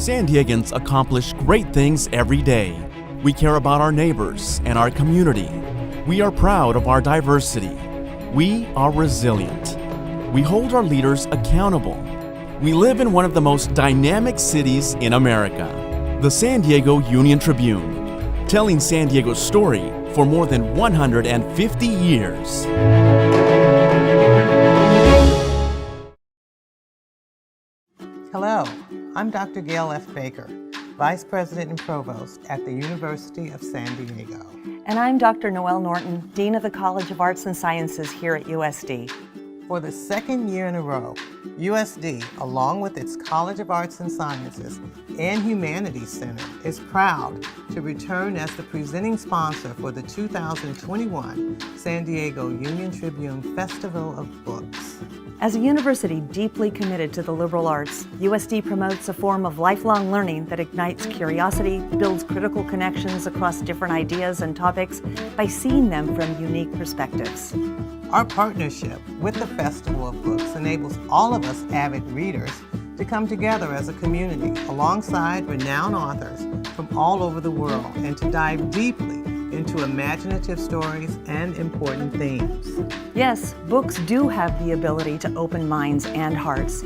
San Diegans accomplish great things every day. We care about our neighbors and our community. We are proud of our diversity. We are resilient. We hold our leaders accountable. We live in one of the most dynamic cities in America, the San Diego Union-Tribune, telling San Diego's story for more than 150 years. Hello, I'm Dr. Gail F. Baker, Vice President and Provost at the University of San Diego. And I'm Dr. Noelle Norton, Dean of the College of Arts and Sciences here at USD. For the second year in a row, USD, along with its College of Arts and Sciences and Humanities Center, is proud to return as the presenting sponsor for the 2021 San Diego Union-Tribune Festival of Books. As a university deeply committed to the liberal arts, USD promotes a form of lifelong learning that ignites curiosity, builds critical connections across different ideas and topics by seeing them from unique perspectives. Our partnership with the Festival of Books enables all of us avid readers to come together as a community alongside renowned authors from all over the world and to dive deeply into imaginative stories and important themes. Yes, books do have the ability to open minds and hearts.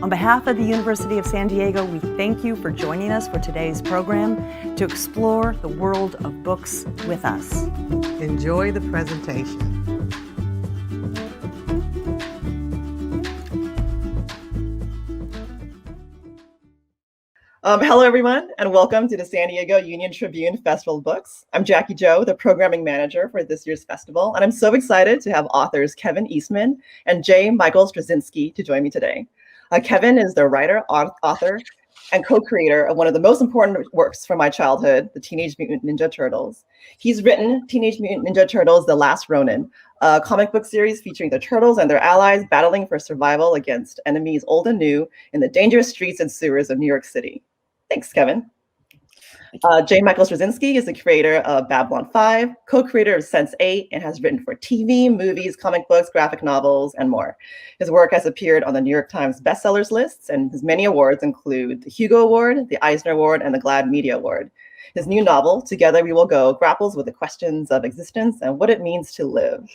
On behalf of the University of San Diego, we thank you for joining us for today's program to explore the world of books with us. Enjoy the presentation. Hello, everyone, and welcome to the San Diego Union-Tribune Festival of Books. I'm Jackie Joe, the programming manager for this year's festival, and I'm so excited to have authors Kevin Eastman and J. Michael Straczynski to join me today. Kevin is the writer, author, and co-creator of one of the most important works from my childhood, the Teenage Mutant Ninja Turtles. He's written Teenage Mutant Ninja Turtles: The Last Ronin, a comic book series featuring the turtles and their allies battling for survival against enemies old and new in the dangerous streets and sewers of New York City. Thanks, Kevin. J. Michael Straczynski is the creator of Babylon 5, co-creator of Sense8, and has written for TV, movies, comic books, graphic novels, and more. His work has appeared on the New York Times bestsellers lists, and his many awards include the Hugo Award, the Eisner Award, and the GLAAD Media Award. His new novel, Together We Will Go, grapples with the questions of existence and what it means to live.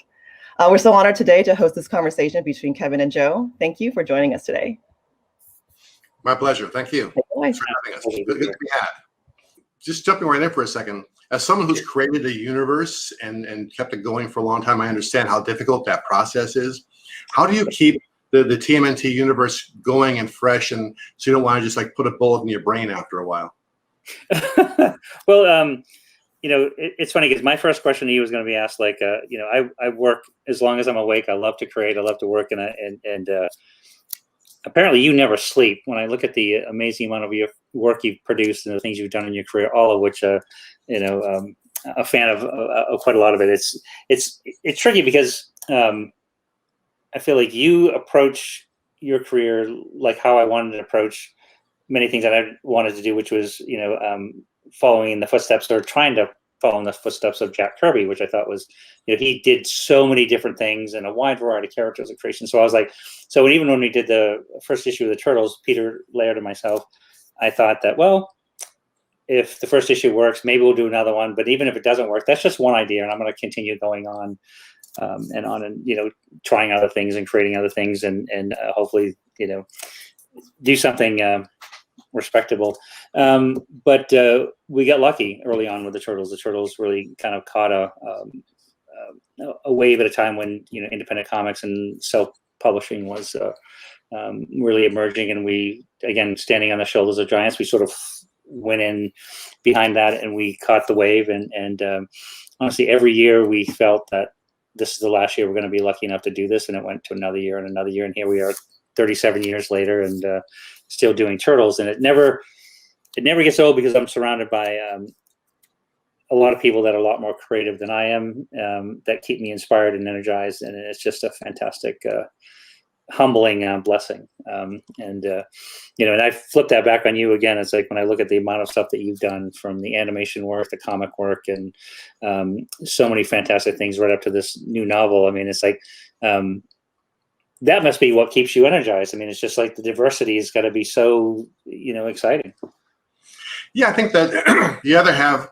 We're so honored today to host this conversation between Kevin and Joe. Thank you for joining us today. My pleasure. Thank you. Thanks for having us. Good to be had. Just jumping right in for a second, as someone who's created a universe and kept it going for a long time, I understand how difficult that process is. How do you keep the TMNT universe going and fresh, and so you don't want to just like put a bullet in your brain after a while? Well, you know, it's funny because my first question to you was going to be asked, like, you know, I work as long as I'm awake. I love to create. I love to work, and apparently you never sleep. When I look at the amazing amount of your work you've produced and the things you've done in your career, all of which, you know, a fan of quite a lot of it. It's tricky because I feel like you approach your career like how I wanted to approach many things that I wanted to do, which was, you know, following in the footsteps or trying to follow in the footsteps of Jack Kirby, which I thought was, you know, he did so many different things and a wide variety of characters and creation. So I was like, so even when we did the first issue of the Turtles, Peter Laird and myself, I thought that, well, if the first issue works, maybe we'll do another one. But even if it doesn't work, that's just one idea, and I'm going to continue going on and you know, trying other things and creating other things, and hopefully, you know, do something respectable. But we got lucky early on with the Turtles. The Turtles really kind of caught a wave at a time when, you know, independent comics and self-publishing was really emerging, and we, again, standing on the shoulders of giants, we sort of went in behind that and we caught the wave. And honestly, every year we felt that this is the last year we're going to be lucky enough to do this, and it went to another year and another year, and here we are 37 years later and still doing Turtles. And it never gets old because I'm surrounded by a lot of people that are a lot more creative than I am, that keep me inspired and energized, and it's just a fantastic humbling blessing. You know, and I flip that back on you again. It's like when I look at the amount of stuff that you've done, from the animation work, the comic work, and so many fantastic things right up to this new novel. I mean, it's like that must be what keeps you energized. I mean, it's just like the diversity has got to be so, you know, exciting. Yeah, I think that you either have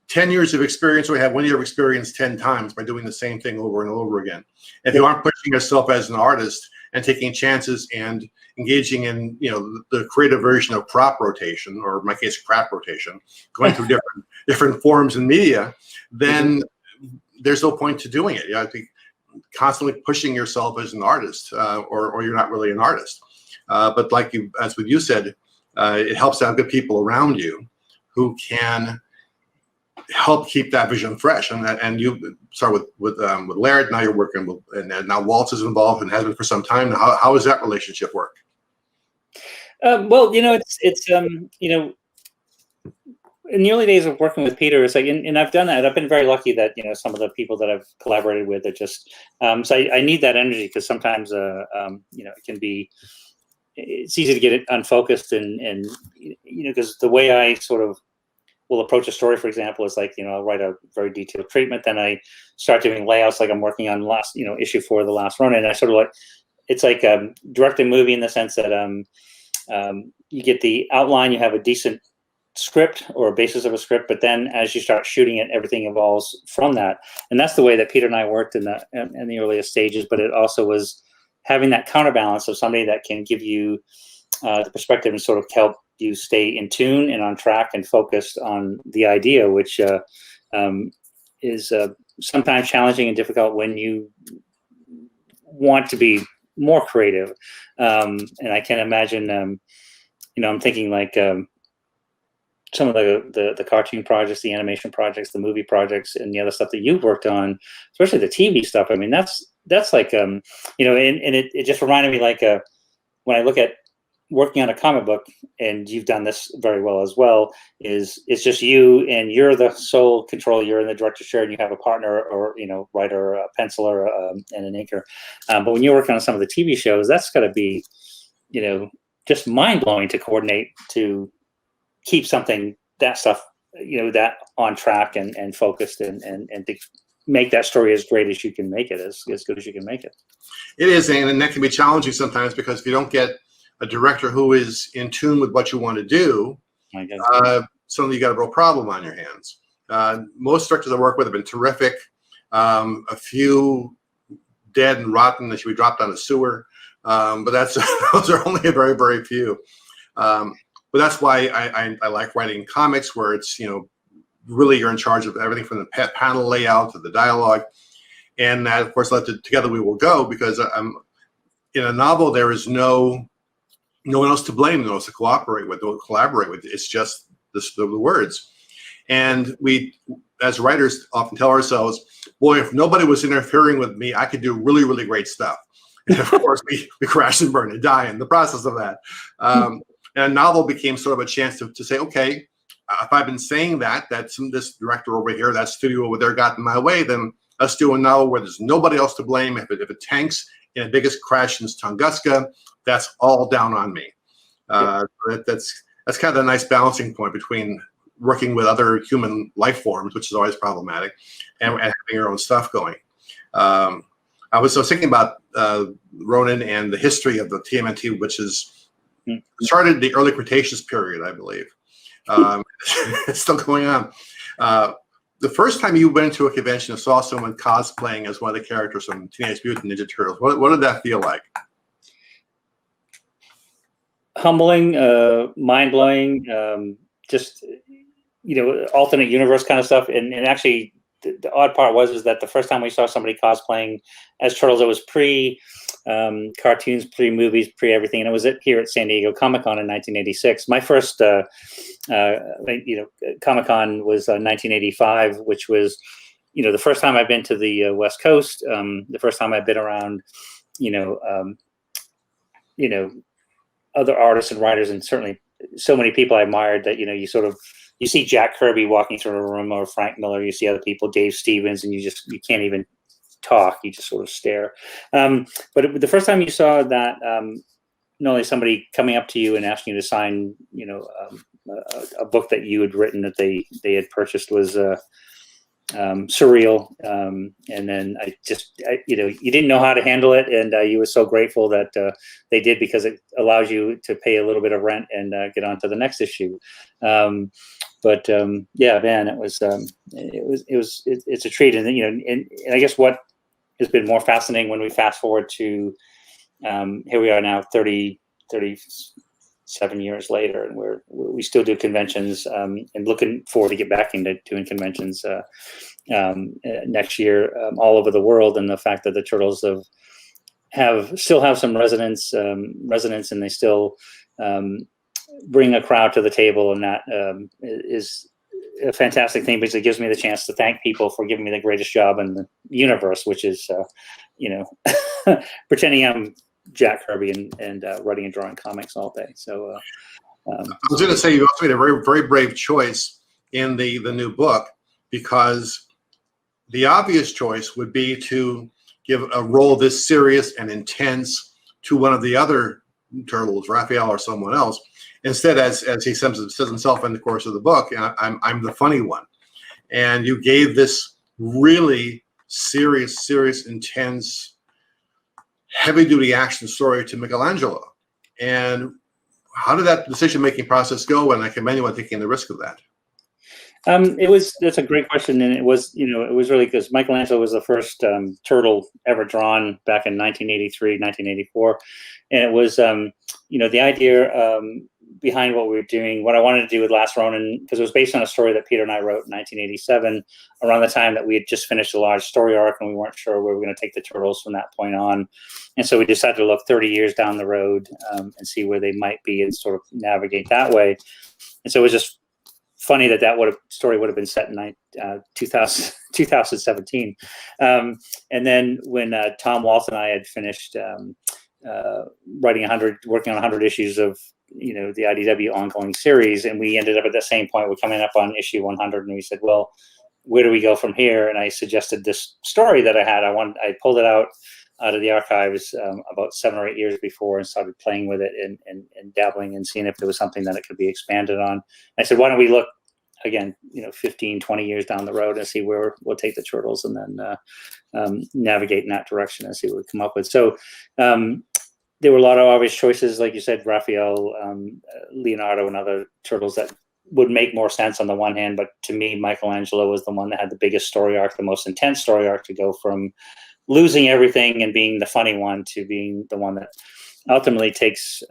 10 years of experience or you have 1 year of experience 10 times by doing the same thing over and over again. If you aren't pushing yourself as an artist and taking chances and engaging in, the creative version of prop rotation, or in my case, crap rotation, going through different forms in media, then there's no point to doing it. You have to be constantly pushing yourself as an artist, or you're not really an artist. But like as you said, it helps to have good people around you who can help keep that vision fresh. And you start with Laird. Now you're working with, and now Waltz is involved and has been for some time. How does that relationship work? Well, it's in the early days of working with Peter, it's like, and I've done that. I've been very lucky that some of the people that I've collaborated with are just. So I need that energy, because sometimes it can be. It's easy to get it unfocused, and because the way I sort of will approach a story, for example, is like, I'll write a very detailed treatment, then I start doing layouts, like I'm working on last, issue 4 of the last run, and I sort of like, it's like directing a movie in the sense that you get the outline, you have a decent script or a basis of a script, but then as you start shooting it, everything evolves from that. And that's the way that Peter and I worked in the earliest stages, but it also was having that counterbalance of somebody that can give you the perspective and sort of help you stay in tune and on track and focused on the idea, which is sometimes challenging and difficult when you want to be more creative. And I can imagine, I'm thinking like some of the cartoon projects, the animation projects, the movie projects, and the other stuff that you've worked on, especially the TV stuff. I mean, that's like, and it just reminded me, like, when I look at working on a comic book, and you've done this very well as well, it's just you, and you're the sole control. You're in the director's chair, and you have a partner, or writer, a penciler, and an inker. But when you're working on some of the TV shows, that's got to be, just mind blowing to coordinate, to keep that stuff, that on track and focused, and to make that story as great as you can make it, as good as you can make it. It is, and that can be challenging sometimes, because if you don't get a director who is in tune with what you want to do, suddenly you got a real problem on your hands. Most directors I work with have been terrific. A few dead and rotten that should be dropped down the sewer, but those are only a very, very few. But that's why I like writing comics, where it's, really you're in charge of everything from the panel layout to the dialogue. And that, of course, led to Together We Will Go, because in a novel, there is no one else to blame, no one else to collaborate with. It's just the words. And we, as writers, often tell ourselves, boy, if nobody was interfering with me, I could do really, really great stuff. And of course, we crash and burn and die in the process of that. And a novel became sort of a chance to say, okay, if I've been saying that this director over here, that studio over there got in my way, then let's do a novel where there's nobody else to blame. If it tanks in the biggest crash in Tunguska, that's all down on me. That's kind of a nice balancing point between working with other human life forms, which is always problematic, and having your own stuff going. I was thinking about Ronin and the history of the TMNT, which is started the early Cretaceous period, I believe. It's still going on. The first time you went to a convention and saw someone cosplaying as one of the characters from Teenage Mutant Ninja Turtles, what did that feel like? Humbling, mind-blowing, just, alternate universe kind of stuff. And actually, the odd part is that the first time we saw somebody cosplaying as turtles, it was pre-cartoons, pre-movies, pre-everything. And it was here at San Diego Comic-Con in 1986. My first Comic-Con was 1985, which was, the first time I've been to the West Coast, the first time I've been around, other artists and writers, and certainly so many people I admired that, you see Jack Kirby walking through a room, or Frank Miller, you see other people, Dave Stevens, and you can't even talk, you just sort of stare. But the first time you saw that, not only somebody coming up to you and asking you to sign, a book that you had written that they had purchased, was surreal. And then you didn't know how to handle it, and you were so grateful that they did, because it allows you to pay a little bit of rent and get on to the next issue. Yeah, man, it's a treat. And and I guess what has been more fascinating when we fast forward to here we are now 37 years later, and we still do conventions, and looking forward to get back into doing conventions next year all over the world. And the fact that the Turtles still have some resonance, and they still bring a crowd to the table, and that is a fantastic thing, because it gives me the chance to thank people for giving me the greatest job in the universe, which is pretending I'm Jack Kirby and writing and drawing comics all day. So I was going to say, you also made a very, very brave choice in the new book, because the obvious choice would be to give a role this serious and intense to one of the other Turtles, Raphael or someone else. Instead, as he says himself in the course of the book, I'm the funny one. And you gave this really serious, intense, heavy-duty action story to Michelangelo. And how did that decision-making process go? And I commend you on taking the risk of that. That's a great question, and it was really because Michelangelo was the first turtle ever drawn back in 1983, 1984, and it was the idea behind what we were doing, what I wanted to do with Last Ronin, because it was based on a story that Peter and I wrote in 1987, around the time that we had just finished a large story arc, and we weren't sure where we were going to take the Turtles from that point on. And so we decided to look 30 years down the road and see where they might be and sort of navigate that way. And so it was just funny that story would have been set in 2017. And then when Tom Waltz and I had finished working on 100 issues of the IDW ongoing series, and we ended up at the same point. We're coming up on issue 100, and we said, well, where do we go from here? And I suggested this story that I had. I pulled it out of the archives about 7 or 8 years before, and started playing with it and dabbling and seeing if there was something that it could be expanded on. I said, why don't we look again, 15, 20 years down the road and see where we'll take the Turtles, and then navigate in that direction and see what we come up with. So there were a lot of obvious choices, like you said, Raphael, Leonardo, and other Turtles that would make more sense on the one hand. But to me, Michelangelo was the one that had the biggest story arc, the most intense story arc, to go from losing everything and being the funny one to being the one that ultimately takes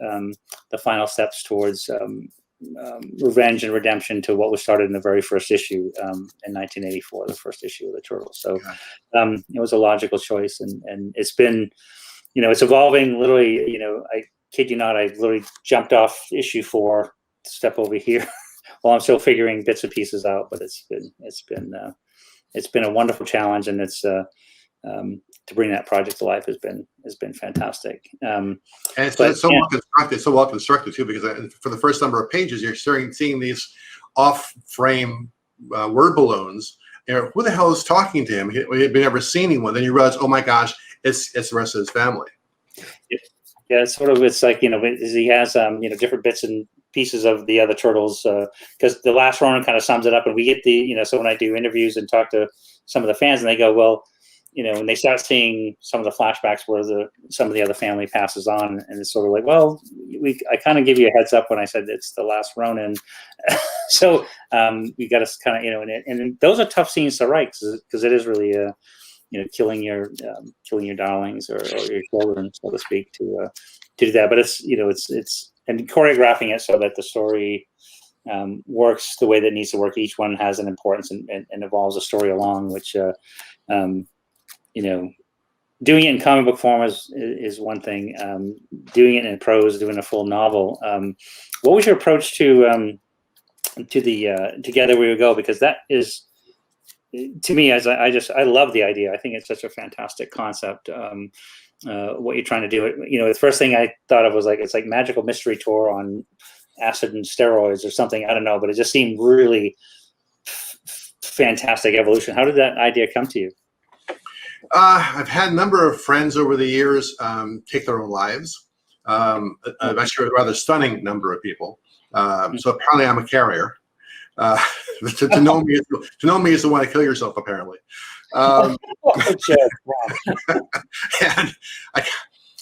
the final steps towards revenge and redemption to what was started in the very first issue in 1984, the first issue of the Turtles. So it was a logical choice, and it's been, it's evolving. Literally, I kid you not, I literally jumped off issue 4 to step over here while I'm still figuring bits and pieces out. But it's been a wonderful challenge, and it's to bring that project to life has been fantastic. And it's so well constructed too, because for the first number of pages, you're seeing these off-frame word balloons. Who the hell is talking to him? We had never seen anyone. Then you realize, oh my gosh, it's the rest of his family. Yeah, it's like, he has different bits and pieces of the other Turtles, because the Last Ronin kind of sums it up, and we get so when I do interviews and talk to some of the fans, and they go, well, when they start seeing some of the flashbacks where some of the other family passes on, and it's sort of like, well, I kind of give you a heads up when I said it's the Last Ronin. So we got to kind of, and those are tough scenes to write, because it is really killing your darlings or your children, so to speak, to do that. But it's and choreographing it so that the story works the way that it needs to work. Each one has an importance and evolves a story along, which doing it in comic book form is one thing. Doing it in prose, doing a full novel. What was your approach to the Together We Would Go? Because that is, to me, I love the idea. I think it's such a fantastic concept. What you're trying to do. The first thing I thought of was it's like Magical Mystery Tour on acid and steroids or something. I don't know, but it just seemed really fantastic evolution. How did that idea come to you? I've had a number of friends over the years take their own lives. Actually, a rather stunning number of people. So apparently I'm a carrier. To know me is to want to kill yourself, apparently. And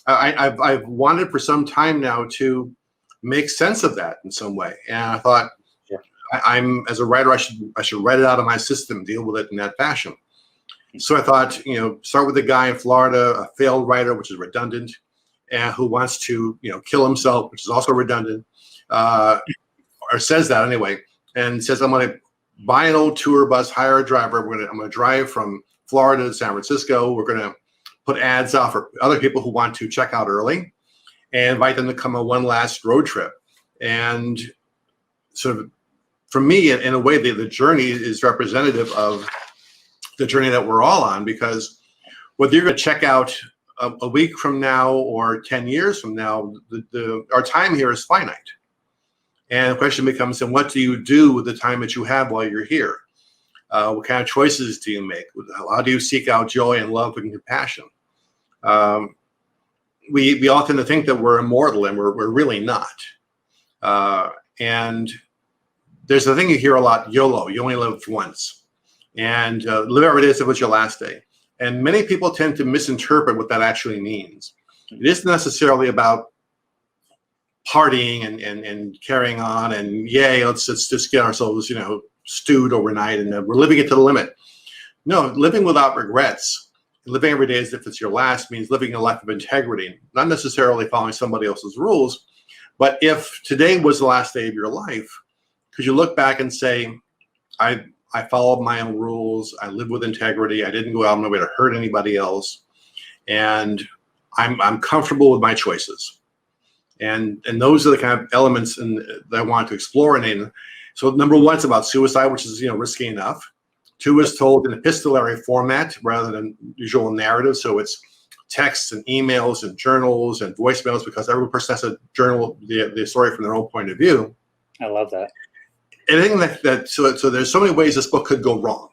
I've wanted for some time now to make sense of that in some way, and I thought, I'm as a writer, I should write it out of my system, deal with it in that fashion. So I thought, start with a guy in Florida, a failed writer, which is redundant, and who wants to, kill himself, which is also redundant, or says that anyway, and says, I'm going to buy an old tour bus, hire a driver. I'm going to drive from Florida to San Francisco. We're going to put ads out for other people who want to check out early, and invite them to come on one last road trip. And sort of, for me, in a way, the journey is representative of the journey that we're all on, because whether you're going to check out a week from now or 10 years from now, our time here is finite. And the question becomes, then what do you do with the time that you have while you're here? What kind of choices do you make? How do you seek out joy and love and compassion? We all tend to think that we're immortal, and we're really not. And there's a thing you hear a lot, YOLO, you only live once. And live every day as if it's your last day. And many people tend to misinterpret what that actually means. It isn't necessarily about partying and carrying on and yay, let's just get ourselves, stewed overnight and we're living it to the limit. No, living without regrets, living every day as if it's your last, means living a life of integrity, not necessarily following somebody else's rules. But if today was the last day of your life, could you look back and say, I followed my own rules, I lived with integrity, I didn't go out of my way to hurt anybody else, and I'm comfortable with my choices. And those are the kind of elements that I want to explore in it. So number one, it's about suicide, which is risky enough. Two is told in epistolary format rather than usual narrative. So it's texts and emails and journals and voicemails, because every person has to journal the story from their own point of view. I love that. And I think so there's so many ways this book could go wrong.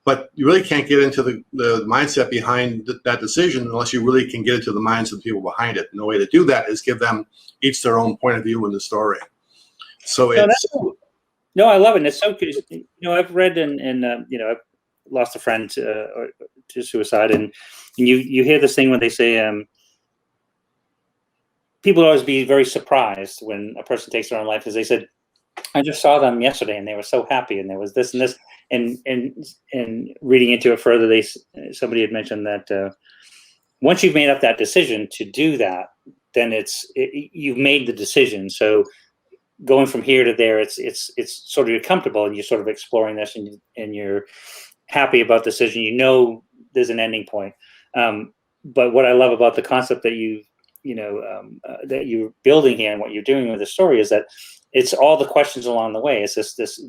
But you really can't get into the mindset behind that decision unless you really can get into the minds of the people behind it. And the way to do that is give them each their own point of view in the story. So no, I love it. And it's so good. I've read and I've lost a friend to suicide, and you hear this thing when they say people always be very surprised when a person takes their own life, because they said, I just saw them yesterday and they were so happy, and there was this and this, and reading into it further, somebody had mentioned that once you've made up that decision to do that, then you've made the decision. So going from here to there, it's sort of, you're comfortable and you're sort of exploring this, and you're happy about the decision. There's an ending point. But what I love about the concept that that you're building here and what you're doing with the story is that it's all the questions along the way. It's this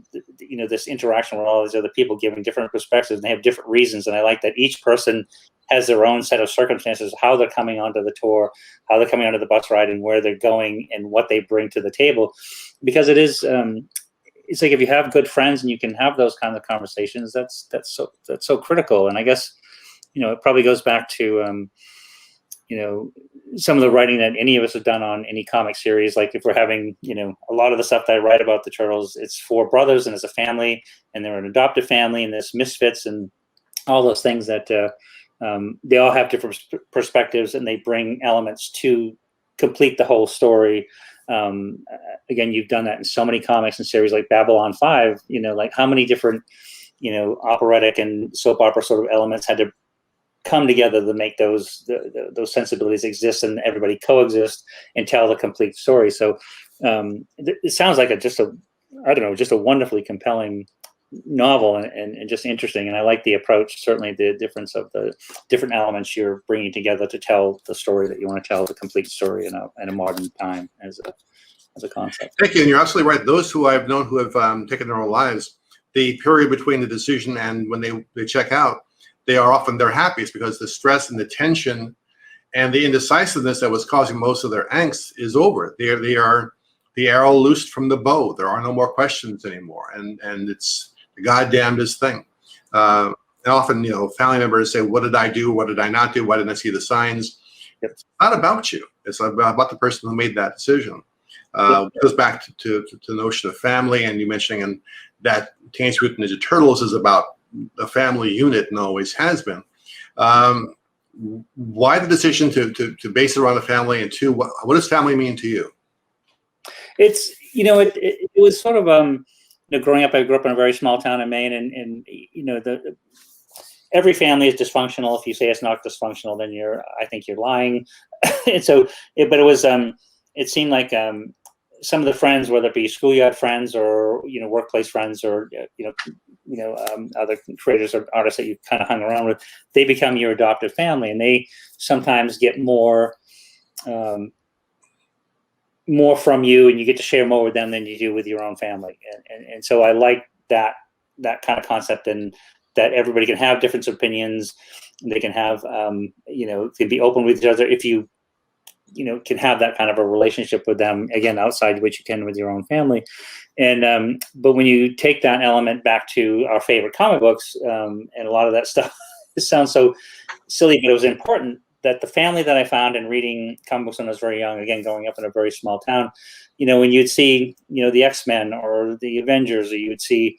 interaction with all these other people giving different perspectives, and they have different reasons. And I like that each person has their own set of circumstances, how they're coming onto the tour, how they're coming onto the bus ride, and where they're going, and what they bring to the table. Because it is, it's like if you have good friends and you can have those kinds of conversations, that's so critical. And I guess, it probably goes back to, some of the writing that any of us have done on any comic series. Like if we're having, a lot of the stuff that I write about the Turtles, it's 4 brothers and it's a family, and they're an adoptive family, and there's misfits and all those things that they all have different perspectives, and they bring elements to complete the whole story. Again, you've done that in so many comics and series like Babylon 5, like how many different, operatic and soap opera sort of elements had to come together to make those sensibilities exist, and everybody coexist and tell the complete story. So it sounds like just a wonderfully compelling novel, and just interesting. And I like the approach, certainly the difference of the different elements you're bringing together to tell the story that you want to tell, the complete story in a modern time as a concept. Thank you. And you're absolutely right. Those who I've known who have taken their own lives, the period between the decision and when they check out, they are often their happiest, because the stress and the tension and the indecisiveness that was causing most of their angst is over. They are the arrow loosed from the bow. There are no more questions anymore, and it's the goddamnedest thing. And often, family members say, "What did I do? What did I not do? Why didn't I see the signs?" It's not about you. It's about the person who made that decision. It goes back to the notion of family, and you mentioning and that Teenage Mutant Ninja Turtles is about a family unit and always has been. Why the decision to base it around the family, and two, what does family mean to you? It's, it was sort of, growing up, I grew up in a very small town in Maine, and every family is dysfunctional. If you say it's not dysfunctional, then I think you're lying. And so, but it was, it seemed like some of the friends, whether it be schoolyard friends or workplace friends or other creators or artists that you kind of hung around with, they become your adoptive family, and they sometimes get more from you, and you get to share more with them than you do with your own family. And so I like that kind of concept, and that everybody can have different opinions. They can have, can be open with each other if you, can have that kind of a relationship with them, again, outside what you can with your own family. And, but when you take that element back to our favorite comic books, and a lot of that stuff, it sounds so silly, but it was important that the family that I found in reading comic books when I was very young, again, growing up in a very small town, when you'd see, the X-Men or the Avengers, or you'd see,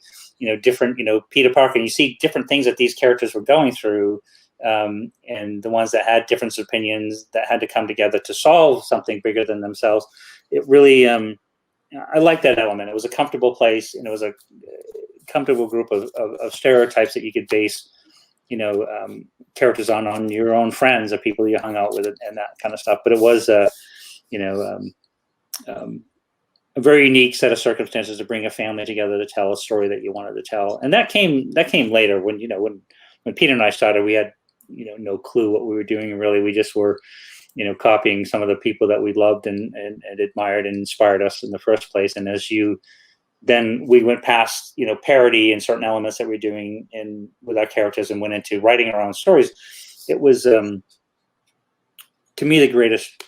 different, Peter Parker, and you see different things that these characters were going through, and the ones that had different opinions that had to come together to solve something bigger than themselves. It really, I like that element. It was a comfortable place, and it was a comfortable group of stereotypes that you could base, characters on your own friends or people you hung out with, and that kind of stuff. But it was, a very unique set of circumstances to bring a family together to tell a story that you wanted to tell. And that came later when Peter and I started, we had, no clue what we were doing. And really, we just were, copying some of the people that we loved and admired and inspired us in the first place. And then we went past, parody and certain elements that we're doing with our characters and went into writing our own stories. It was, to me, the greatest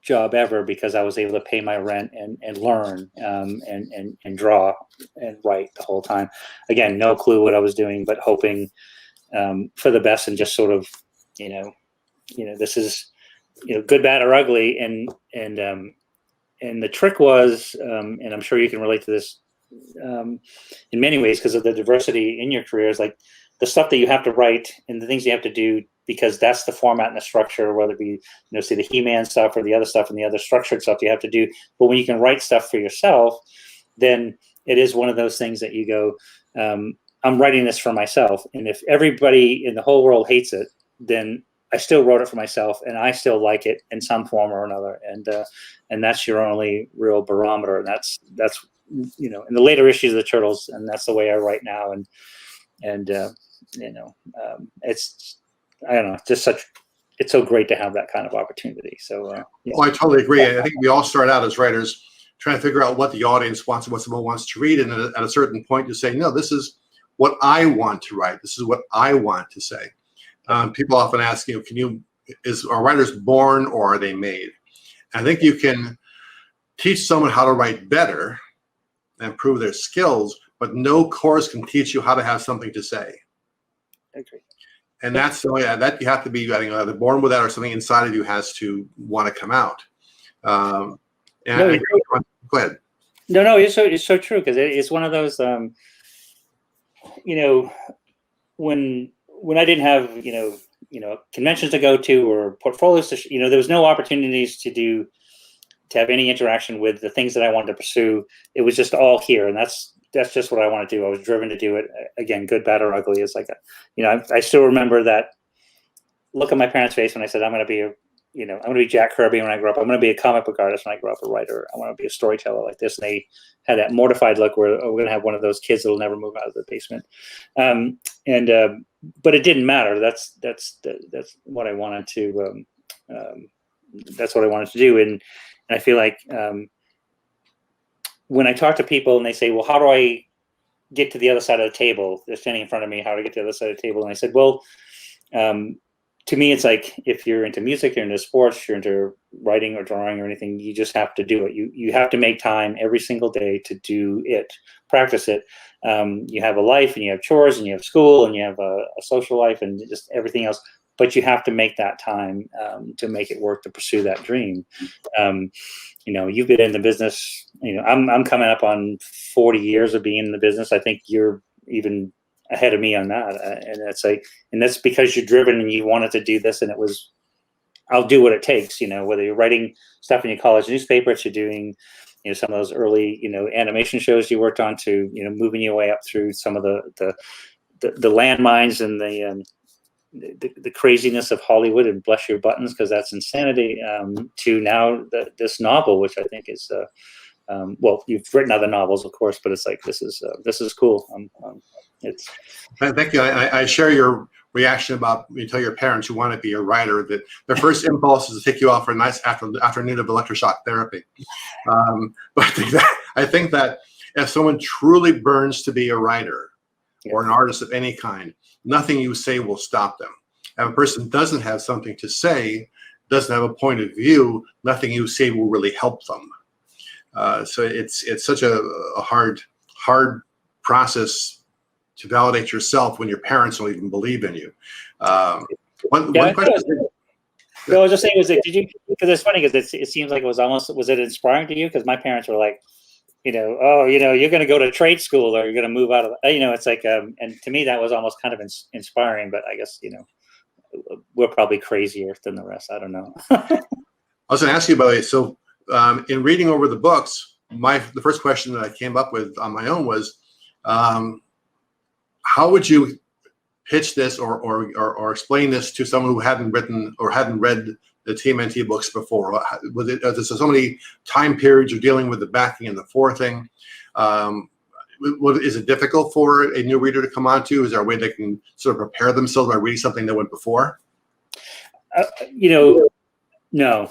job ever, because I was able to pay my rent and learn, and draw and write the whole time. Again, no clue what I was doing, but hoping for the best, and just sort of, this is, good, bad, or ugly. And the trick was, and I'm sure you can relate to this in many ways, because of the diversity in your careers, like the stuff that you have to write and the things you have to do, because that's the format and the structure, whether it be, say the He-Man stuff or the other stuff and the other structured stuff you have to do. But when you can write stuff for yourself, then it is one of those things that you go, I'm writing this for myself. And if everybody in the whole world hates it, then I still wrote it for myself, and I still like it in some form or another. And that's your only real barometer. And that's in the later issues of the Turtles, and that's the way I write now. It's, I don't know, just it's so great to have that kind of opportunity. So, yeah. Well, I totally agree. I think we all start out as writers trying to figure out what the audience wants and what someone wants to read. And at a certain point, you say, no, this is what I want to write. This is what I want to say. People often ask, are writers born or are they made? And I think you can teach someone how to write better and improve their skills, but no course can teach you how to have something to say. I agree. And that's the way that you have to be, either born with that or something inside of you has to want to come out. Go ahead. No, it's so true, because it's one of those, when I didn't have, conventions to go to or portfolios to, there was no opportunities to have any interaction with the things that I wanted to pursue. It was just all here. And that's just what I want to do. I was driven to do it. Again, good, bad, or ugly. It's like, I still remember that look on my parents' face when I said, I'm going to be Jack Kirby when I grow up. I'm going to be a comic book artist when I grow up, a writer. I want to be a storyteller like this. And they had that mortified look where, we're going to have one of those kids that'll never move out of the basement. But it didn't matter. That's what I wanted to, that's what I wanted to do. And I feel like, when I talk to people and they say, well, how do I get to the other side of the table? They're standing in front of me, how do I get to the other side of the table? And I said, well, to me, it's like, if you're into music, you're into sports, you're into writing or drawing or anything, you just have to do it. You have to make time every single day to do it, practice it. You have a life, and you have chores, and you have school, and you have a social life, and just everything else. but you have to make that time to make it work, to pursue that dream. You've been in the business, I'm coming up on 40 years of being in the business. I think you're even ahead of me on that. And that's because you're driven and you wanted to do this, and it was, I'll do what it takes, whether you're writing stuff in your college newspaper, to doing, some of those early, animation shows you worked on, to, moving your way up through some of the landmines and the craziness of Hollywood, and bless your buttons, because that's insanity, to now this novel, which I think is, well, you've written other novels, of course, but it's like, this is cool. Thank you. I share your reaction about when you tell your parents who want to be a writer that their first impulse is to take you off for a nice afternoon of electroshock therapy. But I think that if someone truly burns to be a writer or an artist of any kind, nothing you say will stop them. If a person doesn't have something to say, doesn't have a point of view, nothing you say will really help them. So it's such a hard process to validate yourself when your parents don't even believe in you. One question. I was just saying, because it's funny, because it seems like was it inspiring to you? Because my parents were like, oh, you're going to go to trade school, or you're going to move out of, it's like, and to me that was almost kind of inspiring, but I guess, we're probably crazier than the rest. I don't know. I was going to ask you about it. So in reading over the books, the first question that I came up with on my own was, how would you pitch this or explain this to someone who hadn't written or hadn't read the TMNT books before? There's so many time periods you're dealing with, the backing and the forthing. Is it difficult for a new reader to come onto? Is there a way they can sort of prepare themselves by reading something that went before? No.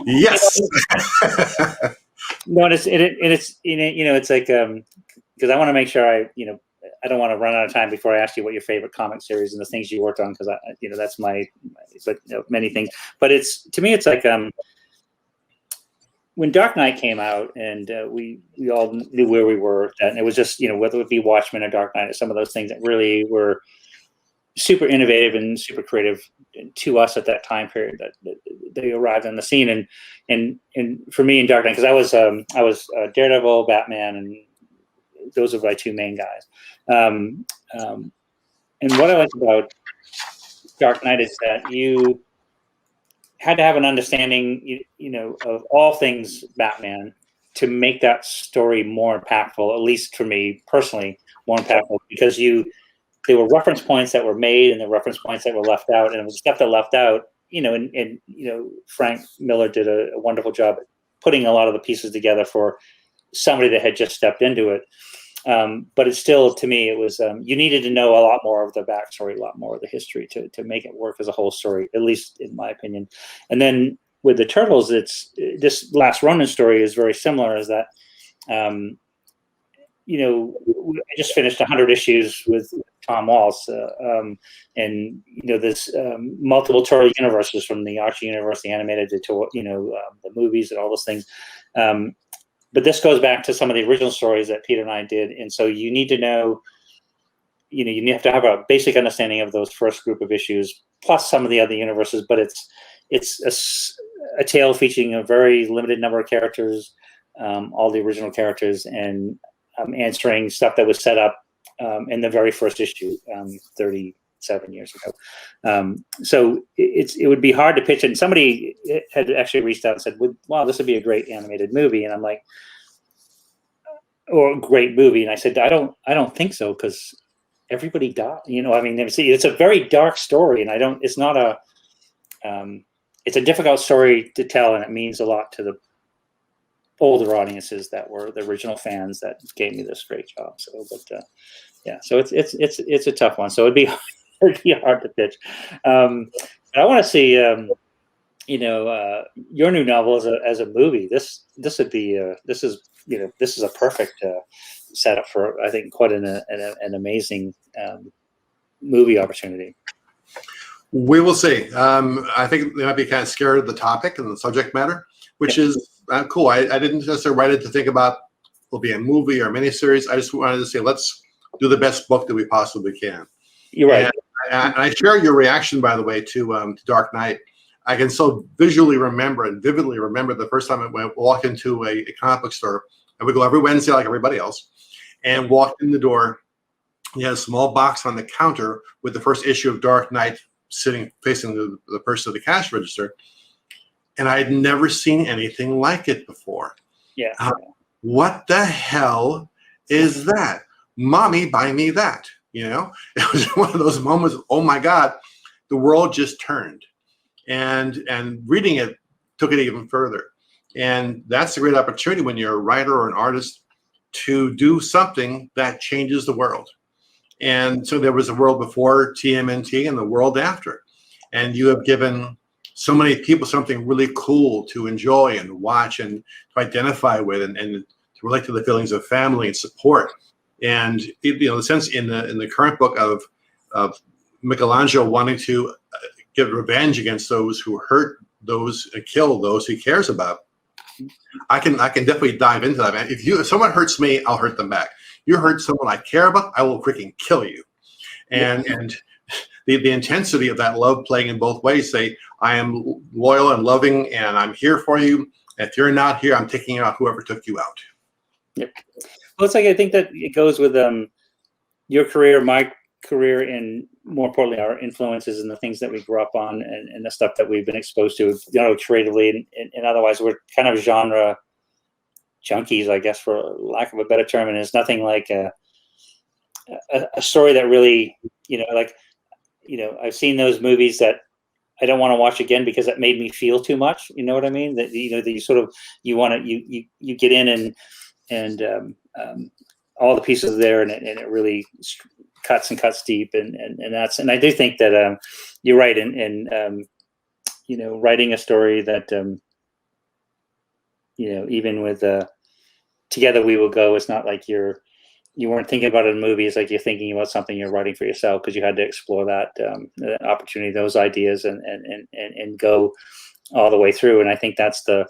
Yes. No, it's like, because I want to make sure I don't want to run out of time before I ask you what your favorite comic series and the things you worked on, because that's many things. But to me, it's like when Dark Knight came out, and we all knew where we were, and it was just, whether it be Watchmen or Dark Knight or some of those things that really were super innovative and super creative to us at that time period, that they arrived on the scene. And for me in Dark Knight, because I was Daredevil, Batman, and those are my two main guys. And what I liked about Dark Knight is that you had to have an understanding, of all things Batman to make that story more impactful, at least for me personally, more impactful, because there were reference points that were made and the reference points that were left out, and it was stuff that left out, and Frank Miller did a wonderful job at putting a lot of the pieces together for somebody that had just stepped into it. But it's still, to me, it was, you needed to know a lot more of the backstory, a lot more of the history to make it work as a whole story, at least in my opinion. And then with the Turtles, this Last Ronin story is very similar, is that, I just finished 100 issues with Tom Waltz, and this multiple Turtle universes, from the Archie universe, the animated, to the movies and all those things. But this goes back to some of the original stories that Peter and I did, and so you need to know, you have to have a basic understanding of those first group of issues, plus some of the other universes. But it's a tale featuring a very limited number of characters, all the original characters, and answering stuff that was set up in the very first issue 37 years ago. So it would be hard to pitch. And somebody had actually reached out and said, wow, this would be a great animated movie. And I'm like, or a great movie. And I said, I don't think so, because everybody died. It's a very dark story, and it's a difficult story to tell, and it means a lot to the older audiences that were the original fans that gave me this great job. So, but so it's a tough one. So it'd be hard to pitch. I want to see, your new novel as a movie. This would be this is a perfect setup for, I think, quite an amazing movie opportunity. We will see. I think they might be kind of scared of the topic and the subject matter, which is cool. I didn't necessarily write it to think about will be a movie or a miniseries. I just wanted to say, let's do the best book that we possibly can. You're right. And I share your reaction, by the way, to Dark Knight. I can so visually remember and vividly remember the first time I walked into a comic book store. I would go every Wednesday like everybody else, and walked in the door. He had a small box on the counter with the first issue of Dark Knight sitting facing the person at the cash register. And I had never seen anything like it before. Yeah. What the hell is that? Mommy, buy me that. You know, it was one of those moments. Oh my God, the world just turned. And reading it took it even further. And that's a great opportunity when you're a writer or an artist to do something that changes the world. And so there was a world before TMNT and the world after. And you have given so many people something really cool to enjoy and watch and to identify with and to relate to the feelings of family and support. And the sense in the current book of Michelangelo wanting to get revenge against those who hurt those and kill those he cares about. I can definitely dive into that, man. If someone hurts me, I'll hurt them back. You hurt someone I care about, I will freaking kill you. And the intensity of that love playing in both ways. Say, I am loyal and loving, and I'm here for you. If you're not here, I'm taking out whoever took you out. Yep. Well, it's like I think that it goes with your career, my career, and more importantly, our influences and the things that we grew up on and the stuff that we've been exposed to, creatively and otherwise. We're kind of genre junkies, I guess, for lack of a better term. And it's nothing like a story that really, I've seen those movies that I don't want to watch again because it made me feel too much. You know what I mean? That that you sort of you get in and all the pieces there, and it really cuts deep, and I do think that you're right in writing a story that even with Together We Will Go, it's not like you weren't thinking about it in a movie. It's like you're thinking about something you're writing for yourself because you had to explore that opportunity, those ideas, and go all the way through. And I think that's the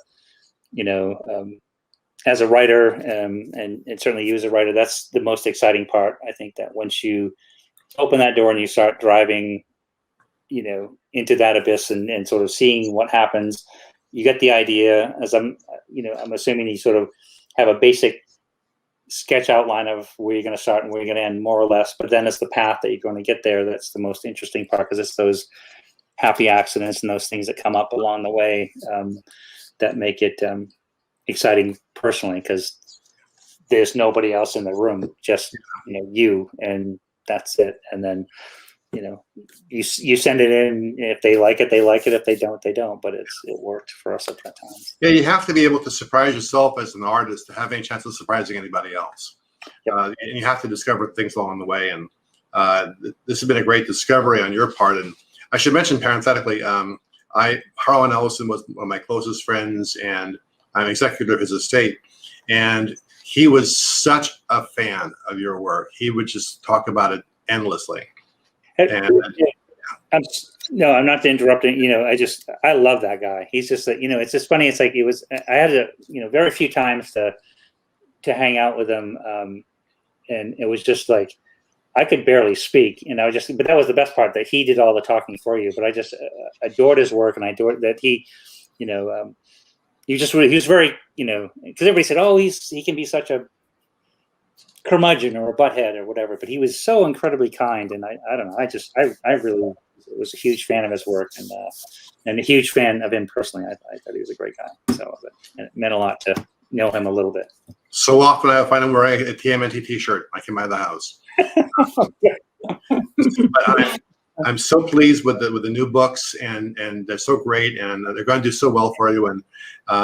as a writer, and certainly you as a writer, that's the most exciting part. I think that once you open that door and you start driving, into that abyss and sort of seeing what happens, you get the idea. As I'm assuming you sort of have a basic sketch outline of where you're going to start and where you're going to end, more or less. But then it's the path that you're going to get there that's the most interesting part, because it's those happy accidents and those things that come up along the way that make it exciting personally, because there's nobody else in the room, just you, and that's it. And then you send it in. If they like it, they like it. If they don't, they don't. But it worked for us at that time. Yeah, you have to be able to surprise yourself as an artist to have any chance of surprising anybody else. Yep. And you have to discover things along the way. And this has been a great discovery on your part. And I should mention parenthetically, Harlan Ellison was one of my closest friends, and I'm executor of his estate. And he was such a fan of your work. He would just talk about it endlessly. I'm not interrupting. I love that guy. He's just like, it's just funny. It's like I had very few times to hang out with him. And it was just like, I could barely speak, but that was the best part, that he did all the talking for you. But I just adored his work, and I adored that he was very, because everybody said, oh, he can be such a curmudgeon or a butthead or whatever, but he was so incredibly kind. And I don't know, I really was a huge fan of his work, and a huge fan of him personally. I thought he was a great guy. So it meant a lot to know him a little bit. So often I find him wearing a TMNT t-shirt. I came out of the house. But I'm so pleased with the new books, and they're so great, and they're going to do so well for you. And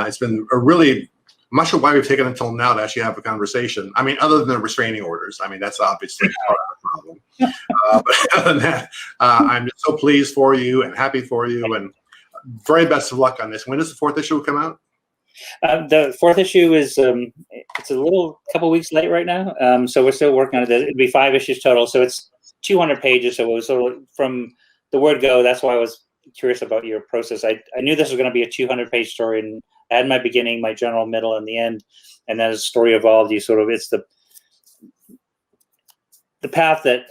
it's been a really, I'm not sure why we've taken until now to actually have a conversation. I mean, other than the restraining orders. I mean, that's obviously part of the problem. But other than that, I'm just so pleased for you and happy for you, and very best of luck on this. When does the 4th issue come out? The 4th issue is it's a couple weeks late right now. So we're still working on it. It'll be 5 issues total. So it's 200 pages. So it was sort of from the word go. That's why I was curious about your process. I knew this was going to be a 200-page story, and I had my beginning, my general, middle, and the end. And then as the story evolved, it's the path that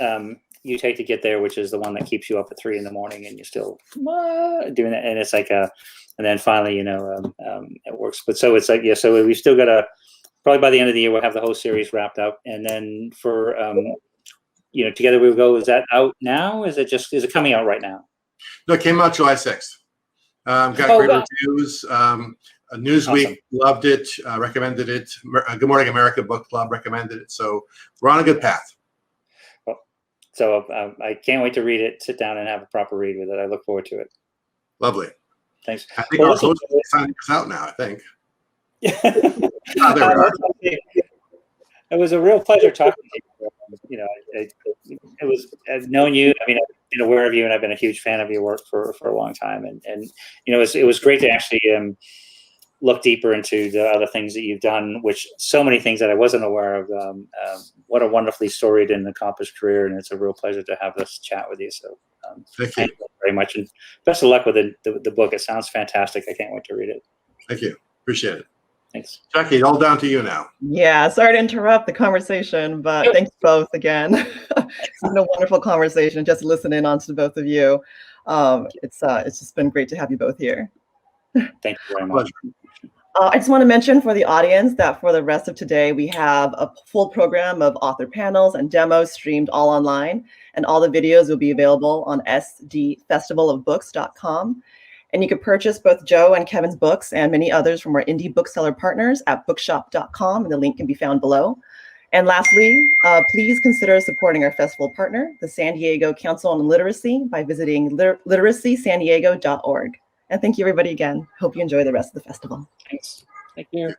you take to get there, which is the one that keeps you up at 3 a.m. and you're still doing that. And it's like and then finally, it works. But so it's like, yeah, so we still got probably by the end of the year, we'll have the whole series wrapped up. And then for, Together We Will Go, is that out now? Is it coming out right now? No, it came out July 6th. Got great reviews. Newsweek awesome. Loved it, recommended it. Good Morning America Book Club recommended it. So we're on a good path. Well, so I can't wait to read it, sit down and have a proper read with it. I look forward to it. Lovely. Thanks. I think our host is signing us out now, I think. There we are. It was a real pleasure talking to you. I've known you. I mean, I've been aware of you, and I've been a huge fan of your work for a long time. And it was great to actually look deeper into the other things that you've done, which so many things that I wasn't aware of. What a wonderfully storied and accomplished career, and it's a real pleasure to have this chat with you. So thank you very much, and best of luck with the book. It sounds fantastic. I can't wait to read it. Thank you. Appreciate it. Thanks. Jackie, all down to you now. Yeah, sorry to interrupt the conversation, but thanks both again. It's been a wonderful conversation, just listening on to both of you. It's just been great to have you both here. Thank you very much. I just want to mention for the audience that for the rest of today, we have a full program of author panels and demos streamed all online, and all the videos will be available on sdfestivalofbooks.com. And you can purchase both Joe and Kevin's books and many others from our indie bookseller partners at bookshop.com, and the link can be found below. And lastly, please consider supporting our festival partner, the San Diego Council on Literacy, by visiting literacysandiego.org. And thank you, everybody, again. Hope you enjoy the rest of the festival. Thanks. Thank you.